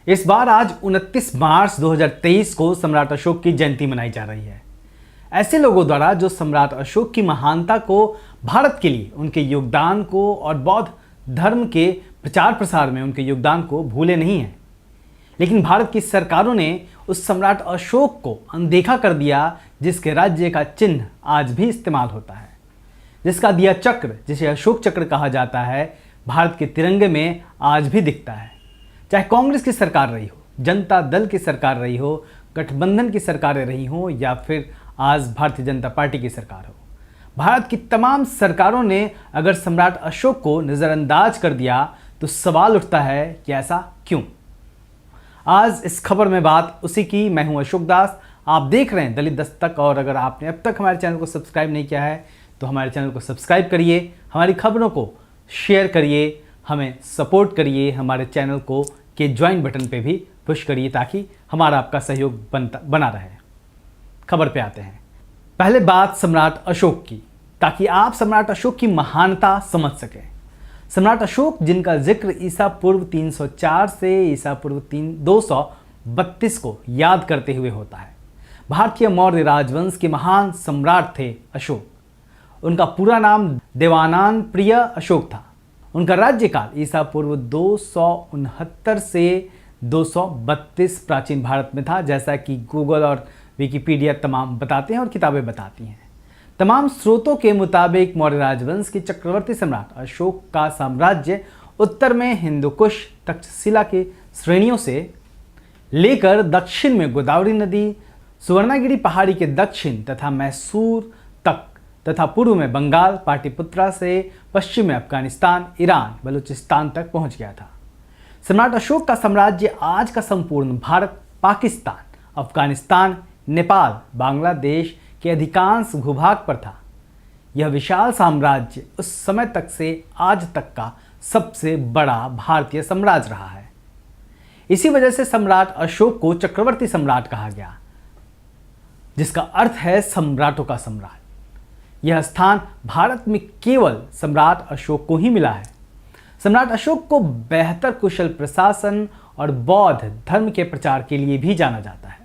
इस बार आज 29 मार्च 2023 को सम्राट अशोक की जयंती मनाई जा रही है। ऐसे लोगों द्वारा जो सम्राट अशोक की महानता को, भारत के लिए उनके योगदान को और बौद्ध धर्म के प्रचार प्रसार में उनके योगदान को भूले नहीं हैं। लेकिन भारत की सरकारों ने उस सम्राट अशोक को अनदेखा कर दिया, जिसके राज्य का चिन्ह आज भी इस्तेमाल होता है, जिसका दिया चक्र, जिसे अशोक चक्र कहा जाता है, भारत के तिरंगे में आज भी दिखता है। चाहे कांग्रेस की सरकार रही हो, जनता दल की सरकार रही हो, गठबंधन की सरकारें रही हो या फिर आज भारतीय जनता पार्टी की सरकार हो, भारत की तमाम सरकारों ने अगर सम्राट अशोक को नज़रअंदाज कर दिया तो सवाल उठता है कि ऐसा क्यों। आज इस खबर में बात उसी की। मैं हूं अशोक दास, आप देख रहे हैं दलित दस्तक। और अगर आपने अब तक हमारे चैनल को सब्सक्राइब नहीं किया है तो हमारे चैनल को सब्सक्राइब करिए, हमारी खबरों को शेयर करिए, हमें सपोर्ट करिए, हमारे चैनल को के ज्वाइन बटन पे भी पुश करिए ताकि हमारा आपका सहयोग बना रहे। खबर पे आते हैं। पहले बात सम्राट अशोक की, ताकि आप सम्राट अशोक की महानता समझ सकें। सम्राट अशोक, जिनका जिक्र ईसा पूर्व 304 से ईसा पूर्व 232 को याद करते हुए होता है। भारतीय मौर्य राजवंश के महान सम्राट थे अशोक। उनका पूरा नाम देवानंद प्रिय अशोक था। उनका राज्यकाल ईसा पूर्व 269 से 232 प्राचीन भारत में था, जैसा कि गूगल और विकिपीडिया तमाम बताते हैं और किताबें बताती हैं। तमाम स्रोतों के मुताबिक मौर्य राजवंश के चक्रवर्ती सम्राट अशोक का साम्राज्य उत्तर में हिंदुकुश तक्षशिला की श्रेणियों से लेकर दक्षिण में गोदावरी नदी, सुवर्णगिरी पहाड़ी के दक्षिण तथा मैसूर तक तथा पूर्व में बंगाल, पाटलिपुत्रा से पश्चिम में अफगानिस्तान, ईरान, बलूचिस्तान तक पहुंच गया था। सम्राट अशोक का साम्राज्य आज का संपूर्ण भारत, पाकिस्तान, अफगानिस्तान, नेपाल, बांग्लादेश के अधिकांश भूभाग पर था। यह विशाल साम्राज्य उस समय तक से आज तक का सबसे बड़ा भारतीय साम्राज्य रहा है। इसी वजह से सम्राट अशोक को चक्रवर्ती सम्राट कहा गया, जिसका अर्थ है सम्राटों का सम्राट। यह स्थान भारत में केवल सम्राट अशोक को ही मिला है। सम्राट अशोक को बेहतर कुशल प्रशासन और बौद्ध धर्म के प्रचार के लिए भी जाना जाता है।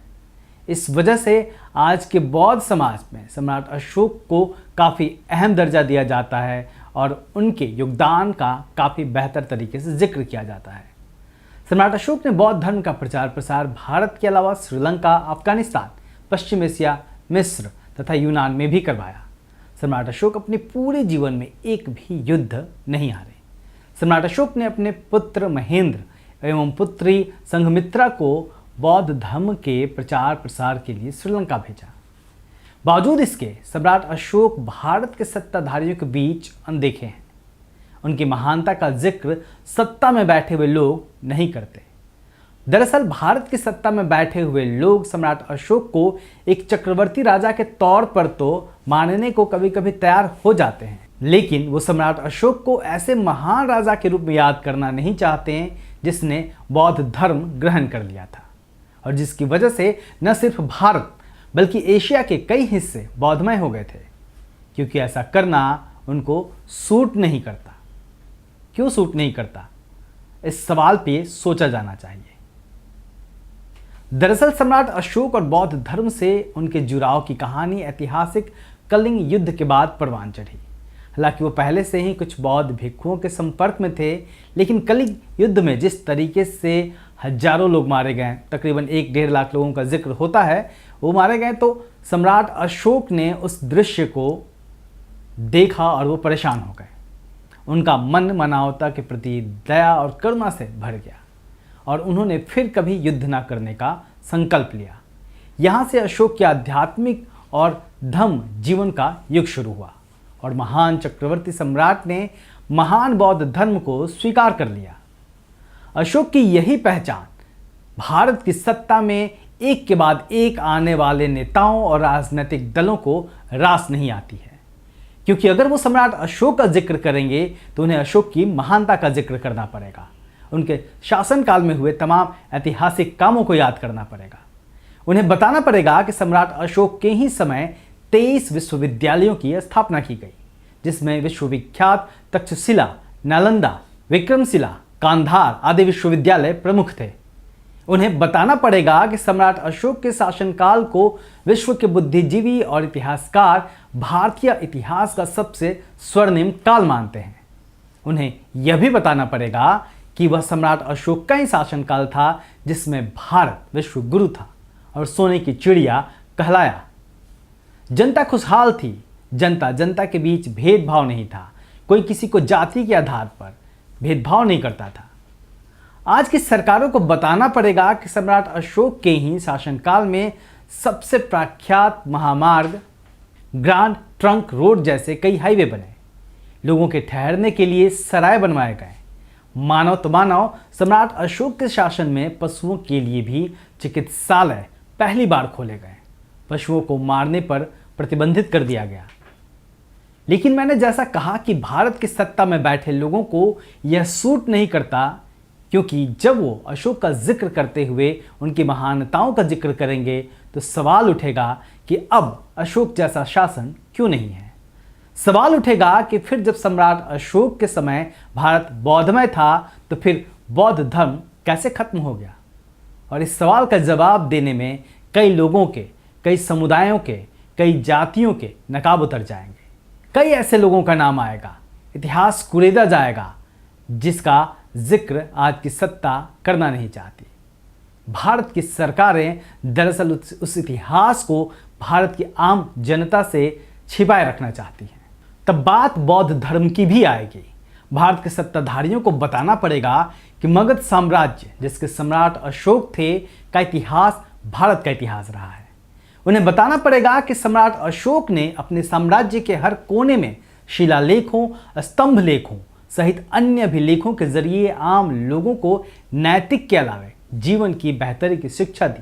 इस वजह से आज के बौद्ध समाज में सम्राट अशोक को काफ़ी अहम दर्जा दिया जाता है और उनके योगदान का काफ़ी बेहतर तरीके से जिक्र किया जाता है। सम्राट अशोक ने बौद्ध धर्म का प्रचार प्रसार भारत के अलावा श्रीलंका, अफगानिस्तान, पश्चिम एशिया, मिस्र तथा यूनान में भी करवाया। सम्राट अशोक अपने पूरे जीवन में एक भी युद्ध नहीं हारे। सम्राट अशोक ने अपने पुत्र महेंद्र एवं पुत्री संघमित्रा को बौद्ध धर्म के प्रचार प्रसार के लिए श्रीलंका भेजा। बावजूद इसके सम्राट अशोक भारत के सत्ताधारियों के बीच अनदेखे हैं। उनकी महानता का जिक्र सत्ता में बैठे हुए लोग नहीं करते। दरअसल भारत की सत्ता में बैठे हुए लोग सम्राट अशोक को एक चक्रवर्ती राजा के तौर पर तो मानने को कभी कभी तैयार हो जाते हैं, लेकिन वो सम्राट अशोक को ऐसे महान राजा के रूप में याद करना नहीं चाहते हैं जिसने बौद्ध धर्म ग्रहण कर लिया था और जिसकी वजह से न सिर्फ भारत बल्कि एशिया के कई हिस्से बौद्धमय हो गए थे, क्योंकि ऐसा करना उनको सूट नहीं करता। क्यों सूट नहीं करता, इस सवाल पे सोचा जाना चाहिए। दरअसल सम्राट अशोक और बौद्ध धर्म से उनके जुड़ाव की कहानी ऐतिहासिक कलिंग युद्ध के बाद परवान चढ़ी। हालांकि वो पहले से ही कुछ बौद्ध भिक्षुओं के संपर्क में थे, लेकिन कलिंग युद्ध में जिस तरीके से हजारों लोग मारे गए, तकरीबन 1-1.5 लाख लोगों का जिक्र होता है, वो मारे गए, तो सम्राट अशोक ने उस दृश्य को देखा और वो परेशान हो गए। उनका मन मानवता के प्रति दया और करुणा से भर गया और उन्होंने फिर कभी युद्ध न करने का संकल्प लिया। यहाँ से अशोक के आध्यात्मिक और धम्म जीवन का युग शुरू हुआ और महान चक्रवर्ती सम्राट ने महान बौद्ध धर्म को स्वीकार कर लिया। अशोक की यही पहचान भारत की सत्ता में एक के बाद एक आने वाले नेताओं और राजनीतिक दलों को रास नहीं आती है, क्योंकि अगर वो सम्राट अशोक का जिक्र करेंगे तो उन्हें अशोक की महानता का जिक्र करना पड़ेगा। उनके शासनकाल में हुए तमाम ऐतिहासिक कामों को याद करना पड़ेगा। उन्हें बताना पड़ेगा कि सम्राट अशोक के ही समय 23 विश्वविद्यालयों की स्थापना की गई, जिसमें विश्वविख्यात तक्षशिला, नालंदा, विक्रमशिला, कांधार आदि विश्वविद्यालय प्रमुख थे। उन्हें बताना पड़ेगा कि सम्राट अशोक के शासनकाल को विश्व के बुद्धिजीवी और इतिहासकार भारतीय इतिहास का सबसे स्वर्णिम काल मानते हैं। उन्हें यह भी बताना पड़ेगा कि वह सम्राट अशोक का ही शासनकाल था जिसमें भारत विश्व गुरु था और सोने की चिड़िया कहलाया। जनता खुशहाल थी, जनता जनता के बीच भेदभाव नहीं था, कोई किसी को जाति के आधार पर भेदभाव नहीं करता था। आज की सरकारों को बताना पड़ेगा कि सम्राट अशोक के ही शासनकाल में सबसे प्रख्यात महामार्ग, ग्रांड ट्रंक रोड जैसे कई हाईवे बने, लोगों के ठहरने के लिए सराय बनवाए गए। मानव तो मानव, सम्राट अशोक के शासन में पशुओं के लिए भी चिकित्सालय पहली बार खोले गए। पशुओं को मारने पर प्रतिबंधित कर दिया गया। लेकिन मैंने जैसा कहा कि भारत की सत्ता में बैठे लोगों को यह सूट नहीं करता, क्योंकि जब वो अशोक का जिक्र करते हुए उनकी महानताओं का जिक्र करेंगे तो सवाल उठेगा कि अब अशोक जैसा शासन क्यों नहीं है। सवाल उठेगा कि फिर जब सम्राट अशोक के समय भारत बौद्धमय था तो फिर बौद्ध धर्म कैसे खत्म हो गया। और इस सवाल का जवाब देने में कई लोगों के, कई समुदायों के, कई जातियों के नकाब उतर जाएंगे। कई ऐसे लोगों का नाम आएगा, इतिहास कुरेदा जाएगा, जिसका जिक्र आज की सत्ता करना नहीं चाहती। भारत की सरकारें दरअसल उस इतिहास को भारत की आम जनता से छिपाए रखना चाहती हैं। तब बात बौद्ध धर्म की भी आएगी। भारत के सत्ताधारियों को बताना पड़ेगा कि मगध साम्राज्य, जिसके सम्राट अशोक थे, का इतिहास भारत का इतिहास रहा है। उन्हें बताना पड़ेगा कि सम्राट अशोक ने अपने साम्राज्य के हर कोने में शिलालेखों, स्तंभ लेखों सहित अन्य अभिलेखों के जरिए आम लोगों को नैतिक के अलावे जीवन की बेहतरी की शिक्षा दी।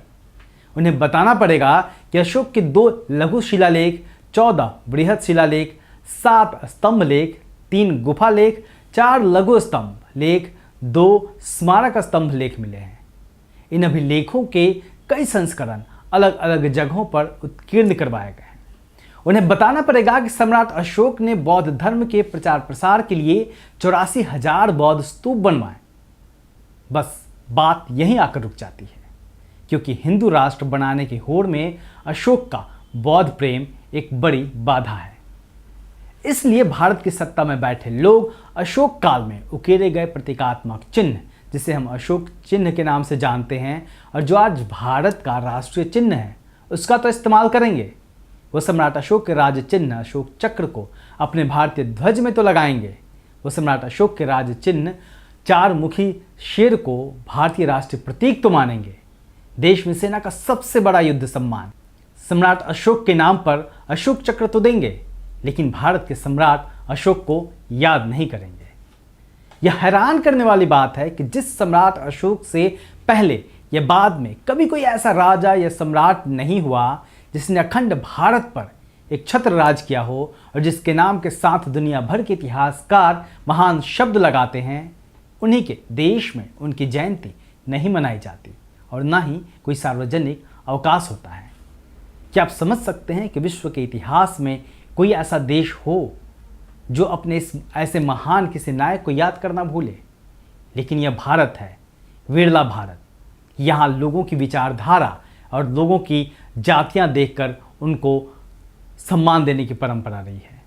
उन्हें बताना पड़ेगा कि अशोक के 2 लघु शिलालेख, 14 बृहद शिलालेख, 7 स्तंभ लेख, 3 गुफा लेख, 4 लघु स्तंभ लेख, 2 स्मारक स्तंभ लेख मिले हैं। इन अभिलेखों के कई संस्करण अलग अलग जगहों पर उत्कीर्ण करवाए गए हैं। उन्हें बताना पड़ेगा कि सम्राट अशोक ने बौद्ध धर्म के प्रचार प्रसार के लिए 84,000 बौद्ध स्तूप बनवाए। बस बात यहीं आकर रुक जाती है, क्योंकि हिंदू राष्ट्र बनाने की होड़ में अशोक का बौद्ध प्रेम एक बड़ी बाधा है। इसलिए भारत की सत्ता में बैठे लोग अशोक काल में उकेरे गए प्रतीकात्मक चिन्ह, जिसे हम अशोक चिन्ह के नाम से जानते हैं और जो आज भारत का राष्ट्रीय चिन्ह है, उसका तो इस्तेमाल करेंगे। वो सम्राट अशोक के राज चिन्ह अशोक चक्र को अपने भारतीय ध्वज में तो लगाएंगे। वो सम्राट अशोक के राज चिन्ह 4 मुखी शेर को भारतीय राष्ट्रीय प्रतीक तो मानेंगे। देश में सेना का सबसे बड़ा युद्ध सम्मान सम्राट अशोक के नाम पर अशोक चक्र तो देंगे, लेकिन भारत के सम्राट अशोक को याद नहीं करेंगे। यह हैरान करने वाली बात है कि जिस सम्राट अशोक से पहले या बाद में कभी कोई ऐसा राजा या सम्राट नहीं हुआ जिसने अखंड भारत पर एक छत्र राज किया हो और जिसके नाम के साथ दुनिया भर के इतिहासकार महान शब्द लगाते हैं, उन्हीं के देश में उनकी जयंती नहीं मनाई जाती और ना ही कोई सार्वजनिक अवकाश होता है। क्या आप समझ सकते हैं कि विश्व के इतिहास में कोई ऐसा देश हो जो अपने इस ऐसे महान किसी नायक को याद करना भूले? लेकिन यह भारत है, विरला भारत। यहाँ लोगों की विचारधारा और लोगों की जातियां देखकर उनको सम्मान देने की परंपरा रही है।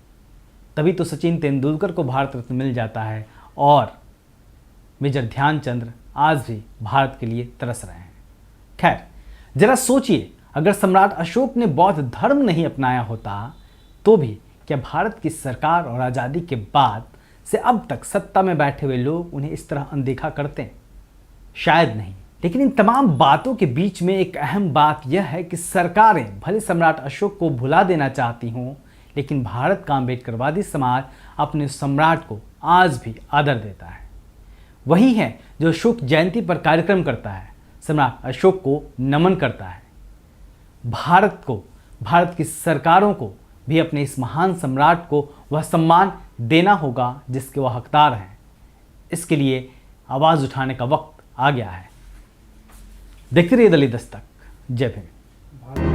तभी तो सचिन तेंदुलकर को भारत रत्न मिल जाता है और मेजर ध्यानचंद आज भी भारत के लिए तरस रहे हैं। खैर, जरा सोचिए, अगर सम्राट अशोक ने बौद्ध धर्म नहीं अपनाया होता तो भी क्या भारत की सरकार और आज़ादी के बाद से अब तक सत्ता में बैठे हुए लोग उन्हें इस तरह अनदेखा करते हैं? शायद नहीं। लेकिन इन तमाम बातों के बीच में एक अहम बात यह है कि सरकारें भले सम्राट अशोक को भुला देना चाहती हों, लेकिन भारत का अम्बेडकरवादी समाज अपने सम्राट को आज भी आदर देता है। वही है जो अशोक जयंती पर कार्यक्रम करता है, सम्राट अशोक को नमन करता है। भारत को, भारत की सरकारों को भी अपने इस महान सम्राट को वह सम्मान देना होगा जिसके वह हकदार हैं। इसके लिए आवाज़ उठाने का वक्त आ गया है। देखते रहिए दिल्ली दस्तक। जय भीम।